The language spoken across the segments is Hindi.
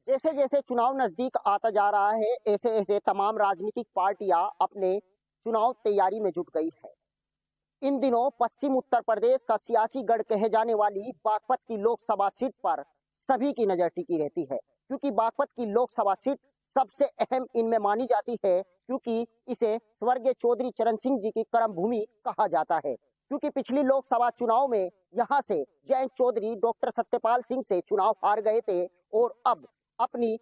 जैसे जैसे चुनाव नजदीक आता जा रहा है, ऐसे ऐसे तमाम राजनीतिक पार्टियां अपने चुनाव तैयारी में जुट गई है। इन दिनों पश्चिम उत्तर प्रदेश का सियासी गढ़ कहे जाने वाली बागपत की लोकसभा सीट पर सभी की नजर टिकी रहती है, क्योंकि बागपत की लोकसभा सीट सबसे अहम इनमें मानी जाती है, क्योंकि इसे स्वर्गीय चौधरी चरण सिंह जी की कर्म भूमि कहा जाता है। क्योंकि पिछली लोकसभा चुनाव में यहां से जयंत चौधरी डॉक्टर सत्यपाल सिंह से चुनाव हार गए थे और अब अपनी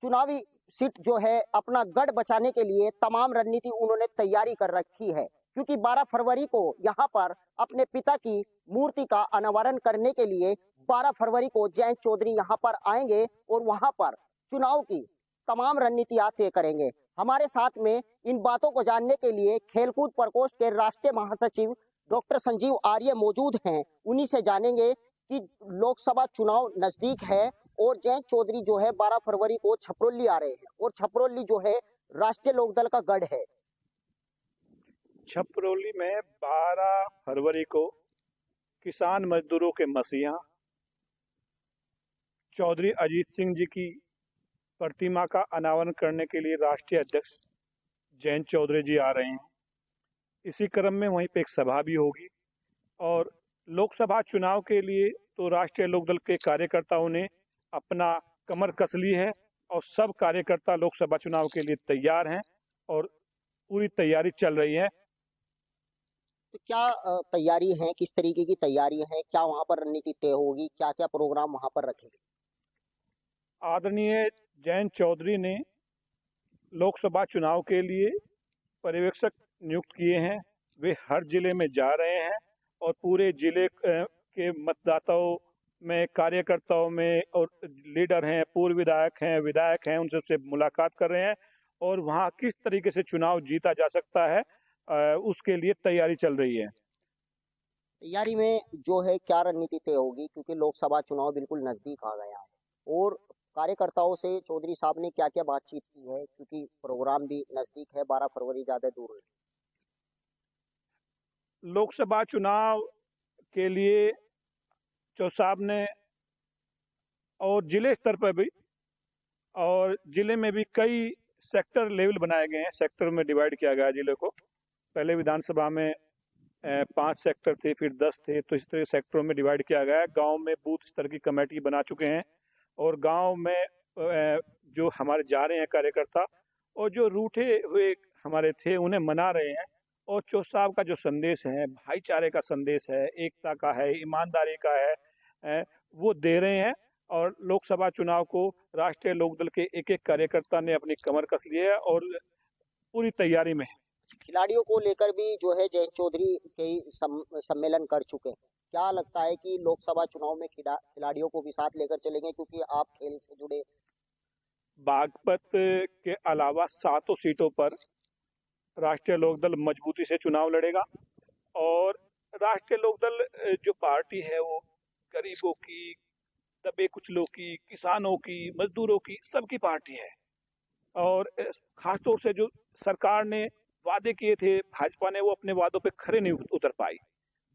चुनावी सीट जो है, अपना गढ़ बचाने के लिए तमाम रणनीति उन्होंने तैयारी कर रखी है। क्योंकि 12 फरवरी को यहाँ पर अपने पिता की मूर्ति का अनावरण करने के लिए 12 फरवरी को जयंत चौधरी यहाँ पर आएंगे और वहां पर चुनाव की तमाम रणनीतियां तय करेंगे। हमारे साथ में इन बातों को जानने के लिए खेलकूद प्रकोष्ठ के राष्ट्रीय महासचिव डॉक्टर संजीव आर्य मौजूद हैं। उन्हीं से जानेंगे कि लोकसभा चुनाव नजदीक है और जयंत चौधरी जो है 12 फरवरी को छपरौली आ रहे हैं और छपरौली जो है राष्ट्रीय लोकदल का गढ़ है। छपरौली में 12 फरवरी को किसान मजदूरों के मसीहा चौधरी अजीत सिंह जी की प्रतिमा का अनावरण करने के लिए राष्ट्रीय अध्यक्ष जयंत चौधरी जी आ रहे हैं। इसी क्रम में वहीं पे एक सभा भी होगी और लोकसभा चुनाव के लिए तो राष्ट्रीय लोकदल के कार्यकर्ताओं ने अपना कमर कस ली है और सब कार्यकर्ता लोकसभा चुनाव के लिए तैयार हैं और पूरी तैयारी चल रही है। तो क्या तैयारी है, किस तरीके की तैयारी है, क्या वहां पर रणनीति तय होगी, क्या क्या प्रोग्राम वहां पर रखेंगे? आदरणीय जयंत चौधरी ने लोकसभा चुनाव के लिए पर्यवेक्षक नियुक्त किए हैं। वे हर जिले में जा रहे हैं और पूरे जिले के मतदाताओं में, कार्यकर्ताओं में और लीडर हैं, पूर्व विधायक हैं, उनसे मुलाकात कर रहे हैं और वहाँ किस तरीके से चुनाव जीता जा सकता है उसके लिए तैयारी चल रही है। तैयारी में जो है क्या रणनीति तय होगी, क्योंकि लोकसभा चुनाव बिल्कुल नजदीक आ गया है और कार्यकर्ताओं से चौधरी साहब ने क्या क्या बातचीत की है, क्योंकि प्रोग्राम भी नजदीक है, 12 फरवरी ज्यादा दूर नहीं। लोकसभा चुनाव के लिए चौधरी साहब ने और जिले स्तर पर भी और जिले में भी कई सेक्टर लेवल बनाए गए हैं। सेक्टर में डिवाइड किया गया जिले को। पहले विधानसभा में 5 सेक्टर थे, फिर 10 थे, तो इस तरह सेक्टरों में डिवाइड किया गया है। गांव में बूथ स्तर की कमेटी बना चुके हैं और गांव में जो हमारे जा रहे हैं कार्यकर्ता और जो रूठे हुए हमारे थे उन्हें मना रहे हैं और चौधरी साहब का जो संदेश है, भाईचारे का संदेश है, एकता का है, ईमानदारी का है, वो दे रहे हैं। और लोकसभा चुनाव को राष्ट्रीय लोकदल के एक एक कार्यकर्ता ने अपनी कमर कस ली है और पूरी तैयारी में है। खिलाड़ियों को लेकर भी जो है जयंत चौधरी कई सम्मेलन कर चुके हैं। क्या लगता है कि लोकसभा चुनाव में खिलाड़ियों को भी साथ लेकर चलेंगे, क्योंकि आप खेल से जुड़े? बागपत के अलावा 7 सीटों पर राष्ट्रीय लोकदल मजबूती से चुनाव लड़ेगा और राष्ट्रीय लोकदल जो पार्टी है वो गरीबों की, दबे कुचलों की, किसानों की, मजदूरों की, सबकी पार्टी है। और खासतौर से जो सरकार ने वादे किए थे भाजपा ने, वो अपने वादों पे खरे नहीं उतर पाई।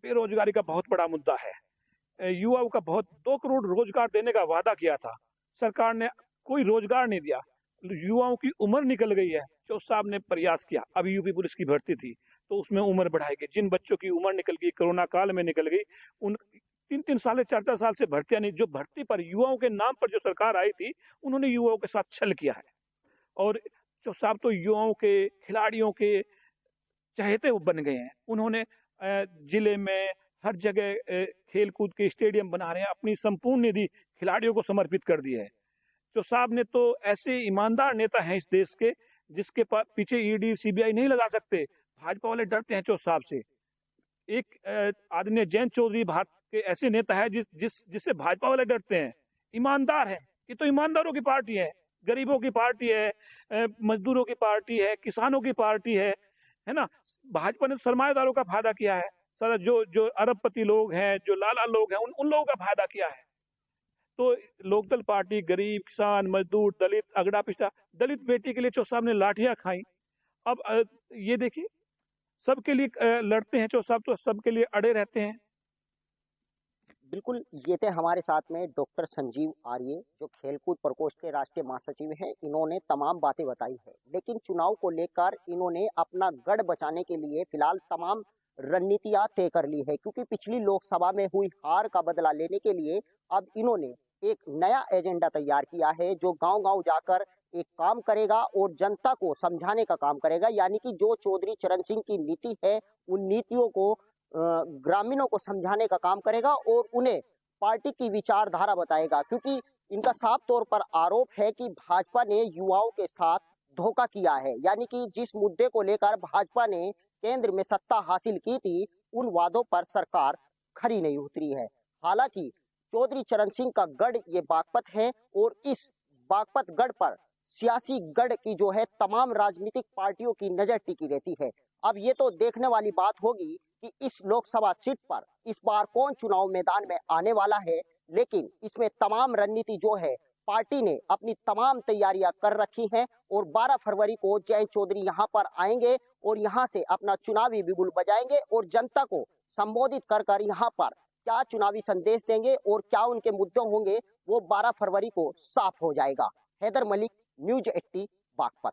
बेरोजगारी का बहुत बड़ा मुद्दा है। युवाओं का 2 करोड़ रोजगार देने का वादा किया था, सरकार ने कोई रोजगार नहीं दिया। युवाओं की उम्र निकल गई है। चौधरी साहब ने प्रयास किया, अभी यूपी पुलिस की भर्ती थी तो उसमें उम्र बढ़ाई गई। जिन बच्चों की उम्र निकल गई, कोरोना काल में निकल गई, उन 3-3 साल 4-4 साल से भर्तियां नहीं, जो भर्ती पर युवाओं के नाम पर जो सरकार आई थी उन्होंने युवाओं के साथ छल किया है। और चौधरी साहब तो युवाओं के, खिलाड़ियों के चहेते बन गए हैं। उन्होंने जिले में हर जगह खेल कूद के स्टेडियम बना रहे हैं, अपनी संपूर्ण निधि खिलाड़ियों को समर्पित कर दी है। चौधरी साहब ने तो ऐसे ईमानदार नेता हैं इस देश के, जिसके पीछे ईडी सीबीआई नहीं लगा सकते। भाजपा वाले डरते हैं चौधरी साहब से। एक आदरणीय जयंत चौधरी भारत के ऐसे नेता है जिससे भाजपा वाले डरते हैं। ईमानदार है, ये तो ईमानदारों की पार्टी है, गरीबों की पार्टी है, मजदूरों की पार्टी है, किसानों की पार्टी है ना। भाजपा ने सरमाएदारों का फायदा किया है, सारा जो अरबपति लोग हैं, जो लाला लोग हैं, उन लोगों का फायदा किया है। तो लोकदल पार्टी गरीब, किसान, मजदूर, दलित, अगड़ा पिछड़ा, दलित बेटी के लिए चौधरी साहब ने लाठियां खाई। अब ये देखिए, सबके लिए लड़ते हैं चौधरी साहब, तो सबके लिए अड़े रहते हैं। बिल्कुल, ये थे हमारे साथ में डॉक्टर संजीव आर्य, जो खेलकूद प्रकोष्ठ के राष्ट्रीय महासचिव हैं। इन्होंने तमाम बातें बताई है, लेकिन चुनाव को लेकर इन्होंने अपना गढ़ बचाने के लिए फिलहाल तमाम रणनीतियां तय कर ली है, क्योंकि पिछली लोकसभा में हुई हार का बदला लेने के लिए अब इन्होंने एक नया एजेंडा तैयार किया है, जो गांव-गांव जाकर एक काम करेगा और जनता को समझाने का काम करेगा। यानी कि जो चौधरी चरण सिंह की नीति है, उन नीतियों को ग्रामीणों को समझाने का काम करेगा और उन्हें पार्टी की विचारधारा बताएगा, क्योंकि इनका साफ तौर पर आरोप है कि भाजपा ने युवाओं के साथ धोखा किया है। यानी कि जिस मुद्दे को लेकर भाजपा ने केंद्र में सत्ता हासिल की थी, उन वादों पर सरकार खरी नहीं उतरी है। हालांकि चौधरी चरण सिंह का गढ़ ये बागपत है और इस बागपत गढ़ पर सियासी गढ़ की जो है तमाम राजनीतिक पार्टियों की नजर टिकी रहती है। अब ये तो देखने वाली बात होगी कि इस लोकसभा सीट पर इस बार कौन चुनाव मैदान में आने वाला है, लेकिन इसमें तमाम रणनीति जो है पार्टी ने अपनी तमाम तैयारियां कर रखी हैं और 12 फरवरी को जयंत चौधरी यहां पर आएंगे और यहां से अपना चुनावी बिगुल बजाएंगे और जनता को संबोधित कर कर यहां पर क्या चुनावी संदेश देंगे और क्या उनके मुद्दे होंगे, वो 12 फरवरी को साफ हो जाएगा। हैदर मलिक, न्यूज 80, बागपत।